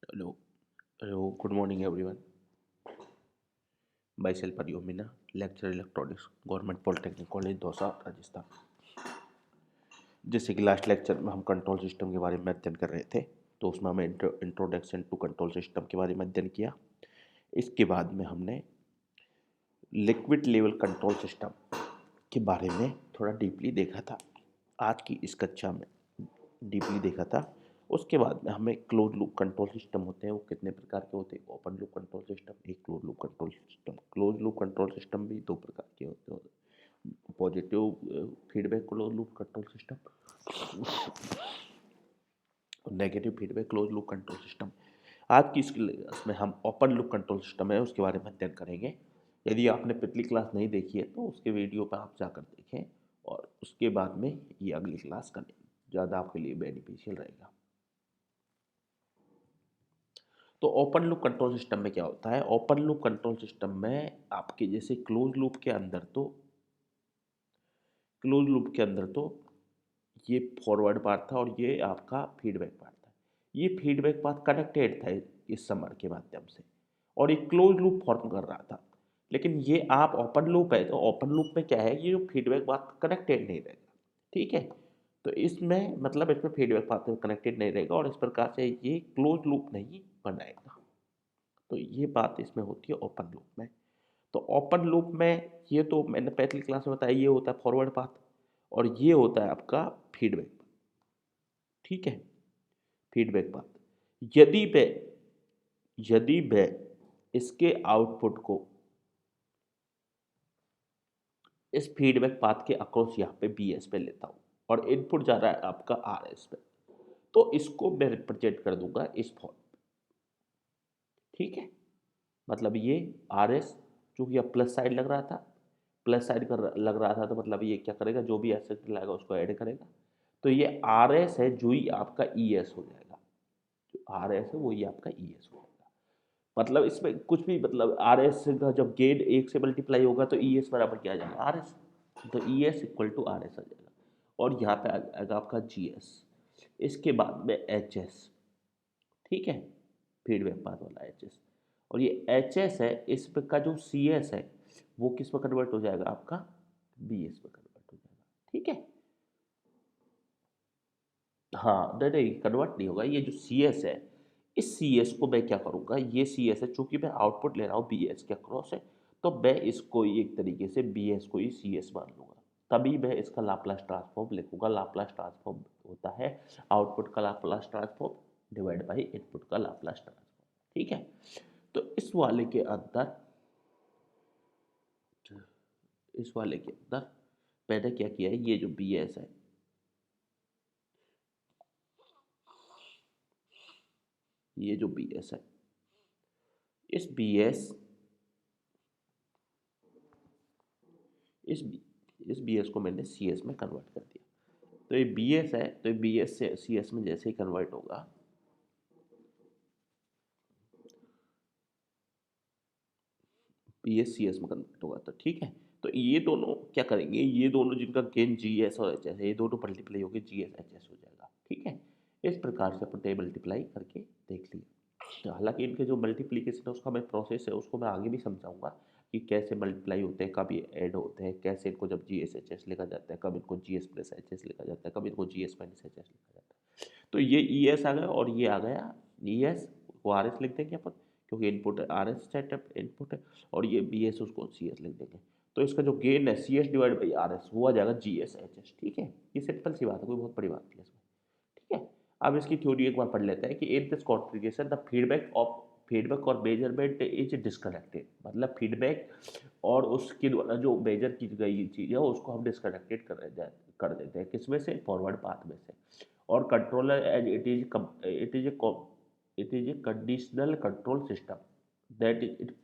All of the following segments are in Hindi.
Hello, hello, good morning everyone. Myself Ariyo Meena, lecturer electronics, Government Polytechnic College, Dausa, Rajasthan. जैसे कि लास्ट लेक्चर में हम कंट्रोल सिस्टम के बारे में अध्ययन कर रहे थे, तो उसमें हमें इंट्रोडक्शन टू कंट्रोल सिस्टम के बारे में अध्ययन किया। इसके बाद में हमने लिक्विड लेवल कंट्रोल सिस्टम के बारे में थोड़ा डीपली देखा था। आज की इस कक्षा में डीपली देखा था। उसके बाद में हमें क्लोज लूप कंट्रोल सिस्टम होते हैं, वो कितने प्रकार के होते हैं। ओपन लूप कंट्रोल सिस्टम, एक close loop control system. Close loop control system भी दो प्रकार के होते हैं, positive feedback close loop control system और negative feedback close loop control system. आज की इस क्लास में हम ओपन लूप कंट्रोल सिस्टम है उसके बारे में अध्ययन करेंगे। यदि आपने पिछली क्लास नहीं देखी है तो उसके वीडियो पर आप जाकर देखें और उसके बाद में ये अगली क्लास करें, ज़्यादा आपके लिए बेनिफिशियल रहेगा। तो ओपन लूप कंट्रोल सिस्टम में क्या होता है। ओपन लूप कंट्रोल सिस्टम में आपके जैसे क्लोज लूप के अंदर तो ये फॉरवर्ड पार्ट था और ये आपका फीडबैक पार्ट था। ये फीडबैक पार्ट कनेक्टेड था इस समर के माध्यम से और एक क्लोज लूप फॉर्म कर रहा था। लेकिन ये आप ओपन लूप है तो ओपन लूप में क्या है, ये जो फीडबैक पार्ट कनेक्टेड नहीं रहेगा। ठीक है, तो इसमें मतलब इसमें फीडबैक पार्ट कनेक्टेड नहीं रहेगा और इस प्रकार से ये क्लोज लूप नहीं बनाएगा। तो ये बात इसमें होती है ओपन लूप में। तो ओपन लूप में ये तो मैंने पहली क्लास में बताया, ये होता है फॉरवर्ड पाथ और ये होता है आपका फीडबैक। ठीक है, फीडबैक पाथ। यदि मैं इसके आउटपुट को इस फीडबैक पाथ के अक्रॉस यहाँ पे बी एस पे लेता हूँ और इनपुट जा रहा है आपका आर एस पे, तो इसको मैं रिप्रेजेंट कर दूंगा इस फॉर्म। ठीक है, मतलब ये आर एस चूंकि अब प्लस साइड लग रहा था, प्लस साइड कर लग रहा था तो मतलब ये क्या करेगा, जो भी एसेट लाएगा उसको ऐड करेगा। तो ये आर एस है जो ही आपका ई एस हो जाएगा। जो आर एस है वही आपका ई एस हो जाएगा। मतलब इसमें कुछ भी मतलब आर एस का जब गेन एक से मल्टीप्लाई होगा तो ई एस बराबर क्या आ जाएगा, आर एस। तो E S equal to R S आ जाएगा और यहाँ पे आ जाएगा आपका जी एस। इसके बाद में एच एस। ठीक है, फीडबैक पाथ वाला एच एस। और ये एच एस है, इस पे का जो सी एस है वो किस पर कन्वर्ट हो जाएगा आपका, बी एस पर कन्वर्ट हो जाएगा। ठीक है, हाँ नहीं नहीं कन्वर्ट नहीं होगा। ये जो सी एस है, इस सी एस को मैं क्या करूँगा, ये सी एस है चूंकि मैं आउटपुट ले रहा हूँ बी एस के अक्रॉस है, तो मैं इसको एक तरीके से बी एस को ही सी एस मान लूँगा। तभी मैं इसका लाप्लास ट्रांसफॉर्म लिखूंगा। लाप्लास ट्रांसफॉर्म होता है आउटपुट का Laplace transform divide by input का लाप्लास ट्रांसफॉर्म। ठीक है, तो इस वाले के अंदर मैंने क्या किया है, ये जो बी एस है, ये जो बी एस है, इस बी एस इस इस बी एस को मैंने सी एस में कन्वर्ट कर दिया। तो ये बी एस है, तो ये बी एस से सी एस में जैसे ही कन्वर्ट होगा, बी एस सी एस में कन्वर्ट होगा। तो ठीक है, तो ये दोनों क्या करेंगे, ये दोनों जिनका गेन जी एस और एच एस है, ये दोनों मल्टीप्लाई होकर जी एस एच एस हो जाएगा। ठीक है, इस प्रकार से अपन मल्टीप्लाई करके देख लिया। हालांकि इनके जो मल्टीप्लीकेशन है उसका मैं प्रोसेस है उसको मैं आगे भी समझाऊंगा कि कैसे मल्टीप्लाई होते हैं, कब ये ऐड होते हैं, कैसे इनको जब जी एस एच एस लिखा जाता है, कब इनको G S plus H S लिखा जाता है, कब इनको G S minus H S लिखा जाता है। तो ये ई एस आ गया और ये आ गया ई एस को आर एस लिख देंगे अपन, क्योंकि input R S setup input है, और ये बी एस उसको सी एस लिख देंगे। तो इसका जो गेन है c s divide by r s वो आ जाएगा जी एस एच एस। ठीक है, ये सिंपल सी बात है, कोई बहुत बड़ी बात नहीं है इसमें। ठीक है, अब इसकी थ्योरी एक बार पढ़ लेते हैं कि in this configuration the feedback और मेजरमेंट इज डिस्कनेक्टेड। मतलब फीडबैक और उसके द्वारा जो मेजर की गई चीज़ है उसको हम डिस्कनेक्टेड कर देते हैं, किसमें से, फॉरवर्ड पाथ में से। और controller as it is a conditional control system, that is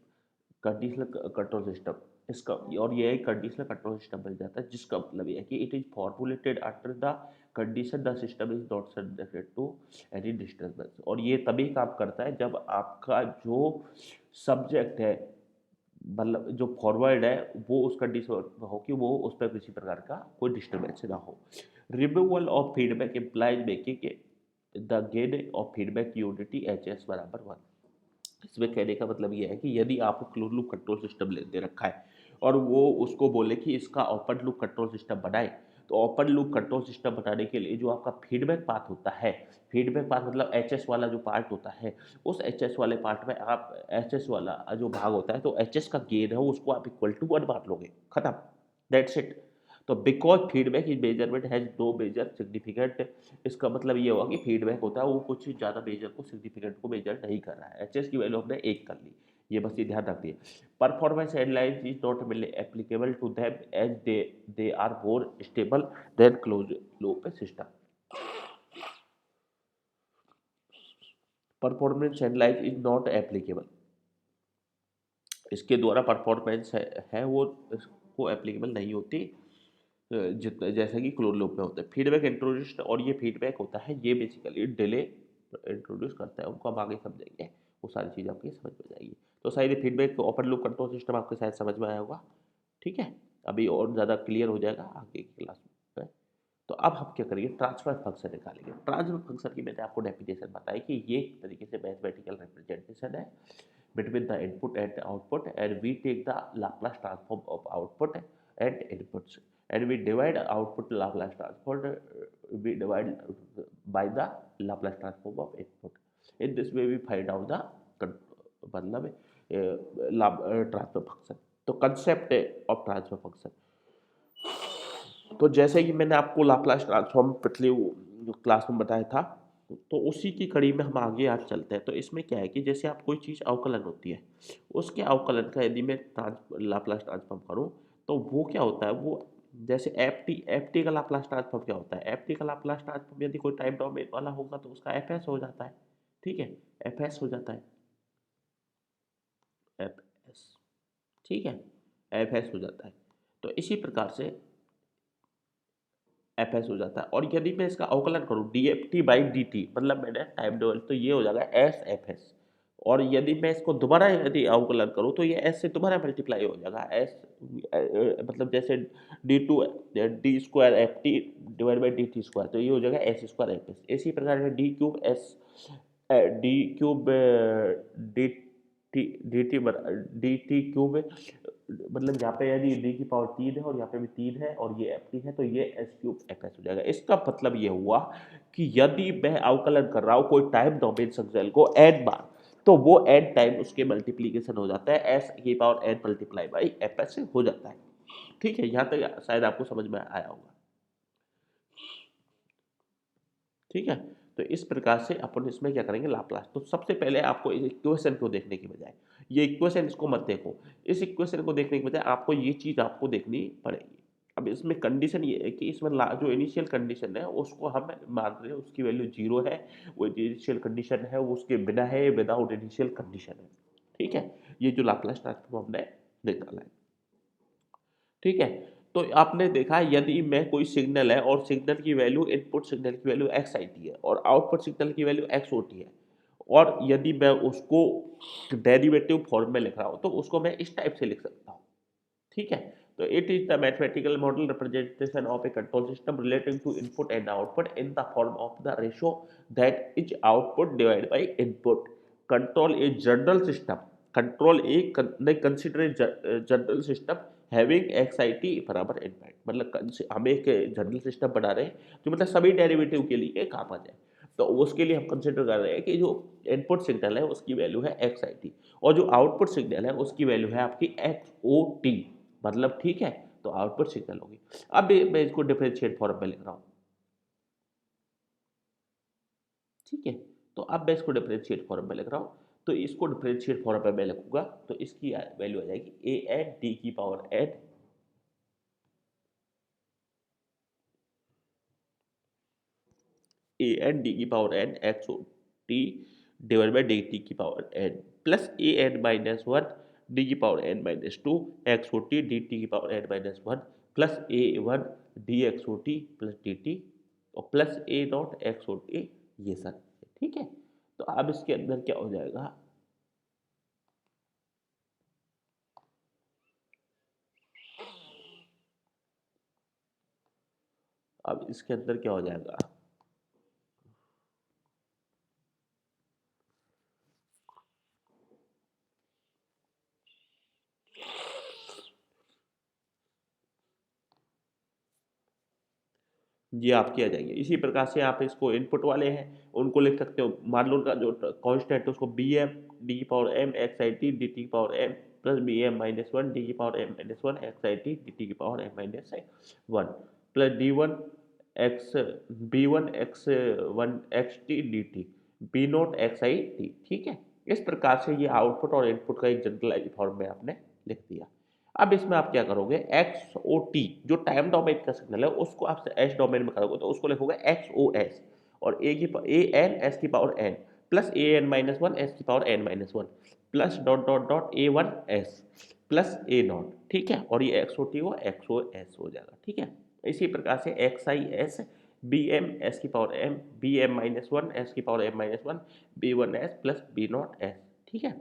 conditional control system. इसका और ये एक कंडीशनल कंट्रोल सिस्टम बन जाता है, जिसका मतलब ये है कि it is formulated after the condition the system is not subjected to any disturbance. और ये तभी काम करता है जब आपका जो सब्जेक्ट है, मतलब जो फॉरवर्ड है, वो उस कंडीशन में हो कि वो उस पर किसी प्रकार का कोई डिस्टर्बेंस ना हो। Removal of feedback implies making the gain of feedback unity H S बराबर 1। इसमें कहने का मतलब ये है कि यदि आपको क्लोज लूप कंट्रोल सिस्टम दे रखा है और वो उसको बोले कि इसका ओपन लूप कंट्रोल सिस्टम बनाए, तो ओपन लूप कंट्रोल सिस्टम बनाने के लिए जो आपका फीडबैक पाथ होता है, फीडबैक पाथ मतलब एच एस वाला जो पार्ट होता है, उस एच एस वाले पार्ट में आप एच एस वाला जो भाग होता है, तो एच एस का गेन है उसको आप इक्वल टू 1 मान लोगे, खत्म, दैट्स इट। तो because feedback is measurement has no major significant, इसका मतलब ये हुआ कि फीडबैक होता है वो कुछ ज़्यादा मेजर को सिग्निफिकेंट को मेजर नहीं कर रहा है। एच एस की वैल्यू हमने 1 कर ली, ये बस ये ध्यान रखिए। Performance headlines is not applicable to them as they are more stable than close loop system. Performance headlines is not applicable, इसके द्वारा परफॉर्मेंस है वो इसको एप्लीकेबल नहीं होती जितना जैसा कि क्लोज लूप में होता है। फीडबैक इंट्रोड्यूस, और ये फीडबैक होता है ये बेसिकली डिले इंट्रोड्यूस करता है, उनको हम आगे समझेंगे, वो सारी चीज़ आपकी समझ में जाएगी। तो शायद ये feedback open loop control system आपके शायद समझ में आया होगा, ठीक है। अभी और ज़्यादा क्लियर हो जाएगा आगे की क्लास में। तो अब हम क्या करेंगे, ट्रांसफर फंक्शन निकालेंगे। ट्रांसफर फंक्शन की मैंने आपको डेफिनेशन बताई कि ये एक तरीके से मैथमेटिकल रिप्रेजेंटेशन है between the input and output, and we take the Laplace transform of output and inputs, and we divide output Laplace transform, we divide by the Laplace transform of input. In this way we find out the मतलब ट्रांसफर फंक्शन। तो कंसेप्ट ऑफ ट्रांसफर फंक्शन, तो जैसे कि मैंने आपको लाप्लास ट्रांसफॉर्म पिछले जो क्लास में बताया था, तो उसी की कड़ी में हम आगे आज चलते हैं। तो इसमें क्या है कि जैसे आप कोई चीज़ अवकलन होती है, उसके अवकलन का यदि मैं लाप्लास ट्रांसफॉर्म करूँ, तो वो क्या होता है, वो जैसे एफ टी का लाप्लास ट्रांसफॉर्म क्या होता है, एफ टी का लाप्लास ट्रांसफॉर्म यदि कोई टाइम डोमेन वाला होगा तो उसका एफ एस हो जाता है, ठीक है, एफ एस हो जाता है, एफ एस, ठीक है, एफ एस हो जाता है। तो इसी प्रकार से एफ एस हो जाता है। और यदि मैं इसका अवकलन करूँ D F T by d T, मतलब मैंने टाइम डबल, तो ये हो जाएगा एस एफ एस। और यदि मैं इसको दोबारा यदि अवकलन करूँ तो ये एस से दोबारा मल्टीप्लाई हो जाएगा एस, मतलब जैसे D square F T divide by d T square, तो ये हो जाएगा एस स्क्वायर एफ एस। इसी प्रकार से D cube S D cube D T d T d T cube, मतलब यहाँ पे यदि डी की पावर 3 है और यहाँ पे भी 3 है और ये एफ टी है, तो ये एस क्यूब एफ एस हो जाएगा। इसका मतलब ये हुआ कि यदि मैं अवकलन कर रहा हूँ कोई टाइम डोमेन फंक्शन को एन बार, तो वो एन टाइम उसके मल्टीप्लीकेशन हो जाता है, एस की power n multiply by f s से हो जाता है, ठीक है। यहाँ तक शायद आपको समझ में आया होगा, ठीक है। तो इस प्रकार से अपन इसमें क्या करेंगे, लाप्लास। तो सबसे पहले आपको इस इक्वेशन को देखने के बजाय, ये इक्वेशन इसको मत देखो, इस इक्वेशन को देखने के बजाय आपको ये चीज़ आपको देखनी पड़ेगी। अब इसमें कंडीशन ये है कि इसमें जो इनिशियल कंडीशन है उसको हम मान रहे हैं उसकी वैल्यू 0 है, वो इनिशियल कंडीशन है वो उसके बिना है, विदाउट इनिशियल कंडीशन है, ठीक है। ये जो लाप्लास ट्रांसफॉर्म हमने निकाला है, ठीक है। तो आपने देखा यदि मैं कोई सिग्नल है और सिग्नल की वैल्यू, इनपुट सिग्नल की वैल्यू एक्स आई टी है और आउटपुट सिग्नल की वैल्यू एक्स ओ टी है, और यदि मैं उसको डेरिवेटिव फॉर्म में लिख रहा हूँ तो उसको मैं इस टाइप से लिख सकता हूँ, ठीक है। तो it is the mathematical model representation of a control system relating to input and output in the form of the ratio that is output divide by input. Control a general system, control a consider a general system having एक्साइटी बराबर इनफाइट, मतलब हम एक जनरल सिस्टम बना रहे हैं जो मतलब सभी डेरिवेटिव के लिए काम आ जाए। तो उसके लिए हम कंसिडर कर रहे हैं कि जो इनपुट सिग्नल है उसकी वैल्यू है एक्स आई टी, और जो आउटपुट सिग्नल है उसकी वैल्यू है आपकी एक्स ओ टी, मतलब ठीक है। तो आउटपुट सिग्नल होगी। अब मैं इसको डिफरेंशिएट फॉर्म में लिख रहा हूँ, ठीक है। तो अब मैं इसको डिफरेंशिएट फॉर्म में लिख रहा हूँ, तो इसको डिफरेंशिएट फॉर्म में मैं लिखूंगा तो इसकी वैल्यू आ जाएगी ए एन डी की power n, a n d की power n x o t divide by d t की power n plus a n minus one d की power n minus two x o t d t की power n minus one plus a one d x o t plus d t और plus a naught x o t, ये सब, ठीक है। तो अब इसके अंदर क्या हो जाएगा, अब इसके अंदर क्या हो जाएगा, ये आपकी आ जाएंगे। इसी प्रकार से आप इसको इनपुट वाले हैं उनको लिख सकते हो, मान लो उनका जो कांस्टेंट है उसको बी एम डी की power m x i t d t की power m plus b m minus one d की power m minus one x i t d t की power m minus one plus d one x b one x one x t d t b naught x i t. ठीक है, इस प्रकार से ये आउटपुट और इनपुट का एक जनरलाइज फॉर्म में आपने लिख दिया। अब इसमें आप क्या करोगे, एक्स ओ टी जो टाइम डोमेन का सिग्नल है उसको आप एस डोमेन में करोगे तो उसको लिखोगे एक्स ओ एस और ए एन एस की power n plus a n minus one s की power n minus one plus dot dot dot a one s plus a naught. ठीक है, और ये एक्स ओ टी को एक्स ओ एस हो जाएगा। ठीक है, इसी प्रकार से x i s b m s की power m b m minus one s की power m minus one b one s plus b not s. ठीक है,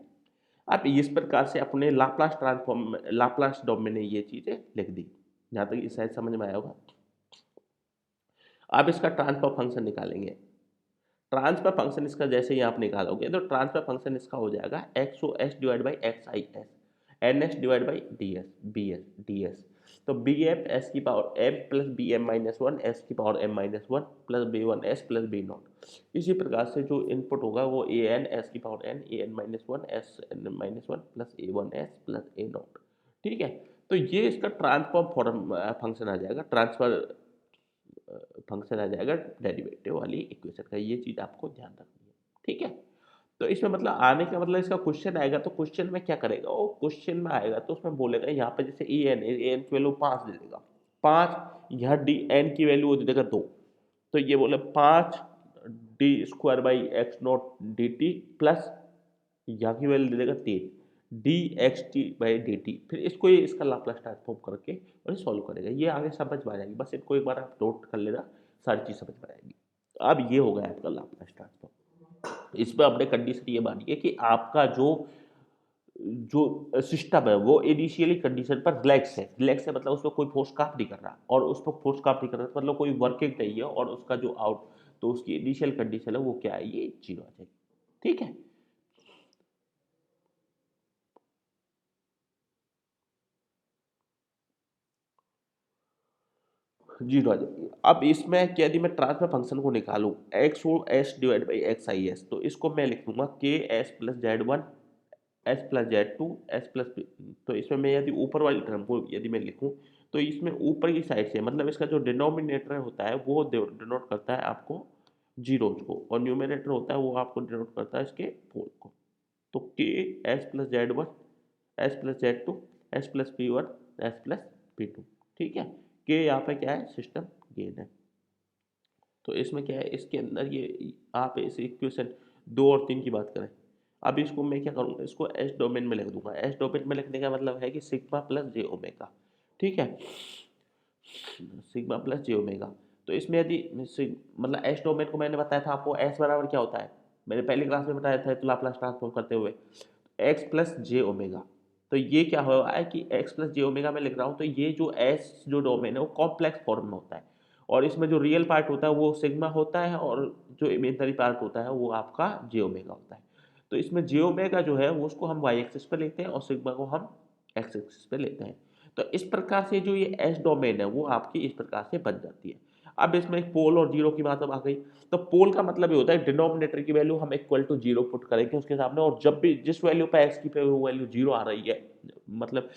अब इस प्रकार से अपने लाप्लास ट्रांसफॉर्म लाप्लास डोमेन में ये चीज़ें लिख दी। यहाँ तक ये शायद समझ में आया होगा। अब इसका ट्रांसफर फंक्शन निकालेंगे। ट्रांसफर फंक्शन इसका जैसे ही आप निकालोगे तो ट्रांसफर फंक्शन इसका हो जाएगा x o s divide by x i s n s divide by d s b s d s. तो बी एम एस की power m plus b m minus one s की power m minus one plus b one s plus b naught. इसी प्रकार से जो इनपुट होगा वो ए एन एस की power n a n minus one s n minus one plus a one s plus a naught. ठीक है, तो ये इसका ट्रांसफॉर्म फॉर्म फंक्शन आ जाएगा, ट्रांसफर फंक्शन आ जाएगा डेरिवेटिव वाली इक्वेशन का। ये चीज़ आपको ध्यान रखनी है। ठीक है, तो इसमें मतलब आने का मतलब इसका क्वेश्चन आएगा तो क्वेश्चन में क्या करेगा, वो क्वेश्चन में आएगा तो उसमें बोलेगा यहाँ पे जैसे ए एन की वैल्यू 5 दे देगा 5, यहाँ डी एन की वैल्यू दे देगा 2, तो ये बोले 5 D square by x not D T plus यहाँ की वैल्यू दे देगा 3 D x T by d T. फिर इसको ये इसका लाप्लास ट्रांसफॉर्म करके और सॉल्व करेगा। ये आगे समझ में आ जाएगी, बस इनको एक बार आप नोट कर लेना, सारी चीज़ समझ में आएगी। अब ये हो गया आपका लाप्लास ट्रांसफॉर्म। इस पर आपने कंडीशन ये मानी है कि आपका जो जो सिस्टम है वो इनिशियली कंडीशन पर रिलैक्स है। रिलैक्स है मतलब उसमें कोई फोर्स काम नहीं कर रहा, और उस पर फोर्स काम नहीं कर रहा मतलब कोई वर्किंग नहीं है, और उसका जो आउट तो उसकी इनिशियल कंडीशन है वो क्या है, ये 0 आ जाएगी। ठीक है, जीरो आ जाएगी। अब इसमें क्या, यदि मैं ट्रांसफर फंक्शन को निकालूं x o s divide by x i s, तो इसको मैं लिख दूंगा k s plus z one s plus z two s plus. तो इसमें मैं यदि ऊपर वाली टर्म को यदि मैं लिखूं तो इसमें ऊपर की साइड से मतलब इसका जो डिनोमिनेटर होता है वो डिनोट करता है आपको जीरोज को, और न्यूमिनेटर होता है वो आपको डिनोट करता है इसके पोल को। तो k s plus z one s plus z two s plus p one s plus p two. ठीक है, के यहाँ पे क्या है, सिस्टम गेन है। तो इसमें क्या है, इसके अंदर ये आप इस इक्वेशन 2 और 3 की बात करें। अब इसको मैं क्या करूँगा, इसको एस डोमेन में लिख दूंगा। एस डोमेन में लिखने का मतलब है कि सिग्मा प्लस जे ओमेगा। ठीक है, सिग्मा प्लस जे ओमेगा। तो इसमें यदि मतलब एस डोमेन को मैंने बताया था आपको, एस बराबर क्या होता है, मैंने पहली क्लास में बताया था तो लाप्लास ट्रांसफॉर्म करते हुए एक्स प्लस जे ओमेगा। तो ये क्या हो रहा है कि एक्स प्लस जे ओमेगा में लिख रहा हूँ, तो ये जो एस जो डोमेन है वो कॉम्प्लेक्स फॉर्म में होता है, और इसमें जो रियल पार्ट होता है वो सिग्मा होता है, और जो इमेजनरी पार्ट होता है वो आपका जे ओमेगा होता है। तो इसमें जे ओमेगा जो है वो उसको हम वाई एक्सिस पे लेते हैं और सिग्मा को हम एक्स एक्सिस पे लेते हैं। तो इस प्रकार से जो ये एस डोमेन है वो आपकी इस प्रकार से बन जाती है। अब इसमें एक पोल और जीरो की बात अब आ गई। तो पोल का मतलब ये होता है डिनोमिनेटर की वैल्यू हम इक्वल टू जीरो पुट करेंगे उसके सामने, और जब भी जिस वैल्यू पे एक्स की पे वो वैल्यू जीरो आ रही है, मतलब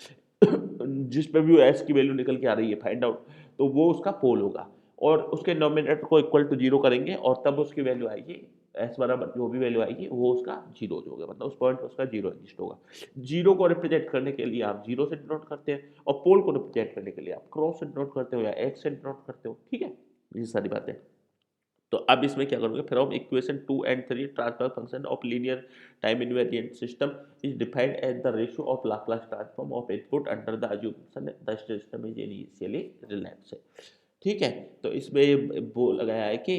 जिस पे भी एस की वैल्यू निकल के आ रही है फाइंड आउट, तो वो उसका पोल होगा, और उसके डिनोमिनेटर को इक्वल टू जीरो करेंगे और तब उसकी वैल्यू आएगी एस बराबर जो भी वैल्यू आएगी वो उसका जीरो होगा, मतलब उस पॉइंट पर उसका जीरो एग्जिस्ट होगा। जीरो को रिप्रेजेंट करने के लिए आप जीरो से डिनोट करते हैं, और पोल को रिप्रेजेंट करने के लिए आप क्रॉस से डिनोट करते हो या एक्स से डिनोट करते हो। ठीक है, ये सारी बातें। तो अब इसमें क्या करोगे, फिर हम equation 2 and 3 transfer function of linear time invariant system is defined as the ratio of Laplace transform of input under the assumption the system is initially relaxed है। ठीक है, तो इसमें वो लगाया है कि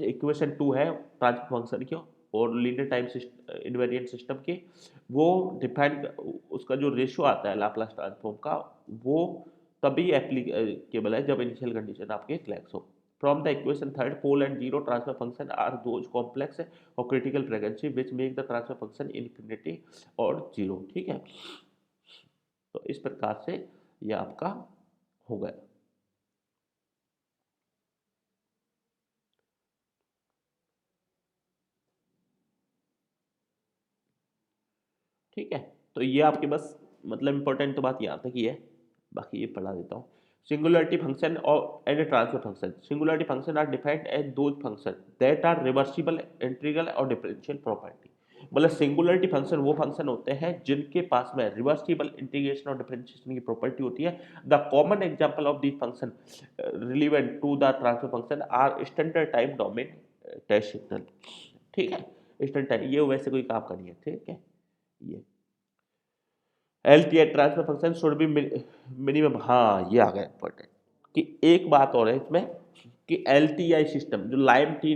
इक्वेशन 2 है ट्रांसफर फंक्शन की और लीनियर टाइम इनवेरिएंट सिस्टम के, वो डिफाइंड उसका जो रेशियो आता है लाप्लास ट्रांसफॉर्म का वो तभी एप्लीकेबल है जब इनिशियल कंडीशन आपके फ्लैक्स हो। From the equation third, pole and zero transfer function are those complex or critical frequency which make the transfer function infinity और जीरो। ठीक है, तो इस प्रकार से ये आपका हो गया। ठीक है। तो ये आपके बस मतलब इंपॉर्टेंट तो बात यहाँ तक ही है, बाकी ये पढ़ा देता हूँ। सिंगुलरिटी फंक्शन और and transfer function. Singularity function are defined as those function that are reversible, integral और डिफरेंशियल प्रॉपर्टी। मतलब सिंगुलरिटी फंक्शन वो फंक्शन होते हैं जिनके पास में रिवर्सिबल, इंटीग्रेशन और डिफरेंशिएशन की प्रॉपर्टी होती है। The common example of this function relevant to the transfer function are standard time domain test signal. ठीक है, स्टैंडर्ड टाइम ये वैसे कोई काम का नहीं है, ठीक है। ये LTI transfer function should be minimum, हाँ ये आ गया इंपॉर्टेंट कि एक बात और है इसमें कि LTI सिस्टम जो लाइम टी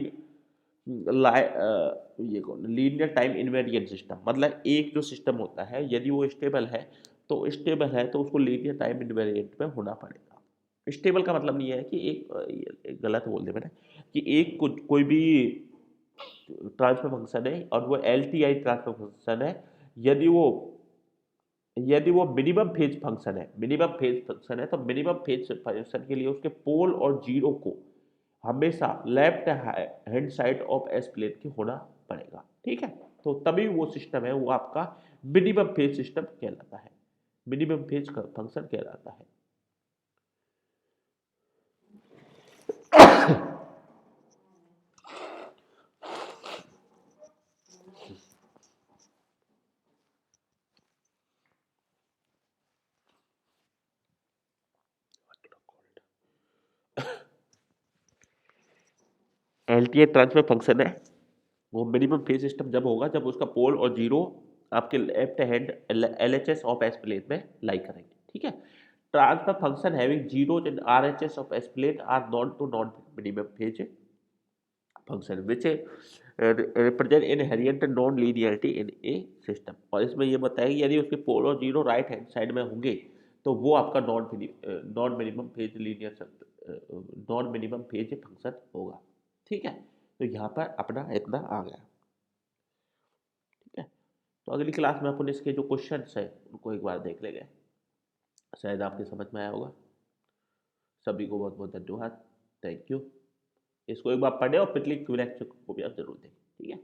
ये कौन लीनियर टाइम इनवेरिएंट सिस्टम, मतलब एक जो सिस्टम होता है यदि वो स्टेबल है तो उसको लीनियर टाइम इनवेरिएंट में होना पड़ेगा। स्टेबल का मतलब नहीं है कि एक गलत बोल दे मैंने कि एक कोई भी ट्रांसफर फंक्शन है और वो LTI ट्रांसफर फंक्शन है, यदि वो मिनिमम फेज फंक्शन है तो मिनिमम फेज फंक्शन के लिए उसके पोल और जीरो को हमेशा left hand side of s plane के होना पड़ेगा, ठीक है। तो तभी वो सिस्टम है वो आपका मिनिमम फेज सिस्टम कहलाता है, मिनिमम फेज फंक्शन कहलाता है। LTI ट्रांसफर फंक्शन है वो मिनिमम फेज सिस्टम जब होगा जब उसका पोल और जीरो आपके left hand LHS of s plane में लाई करेंगे, ठीक है। Transfer function having zeros in RHS of s plane are known to non minimum phase function which represent inherent non linearity in a system. और इसमें ये बताया कि यदि उसके पोल और जीरो राइट हैंड साइड में होंगे तो वो आपका non minimum phase linear non minimum phase function होगा, ठीक है। तो यहाँ पर अपना इतना आ गया, ठीक है। तो अगली क्लास में अपन इसके जो क्वेश्चंस है उनको एक बार देख लेंगे, शायद आपके समझ में आया होगा। सभी को बहुत बहुत धन्यवाद, थैंक यू। इसको एक बार पढ़े और पिछली क्वेश्चन को भी आप जरूर देखें, ठीक है।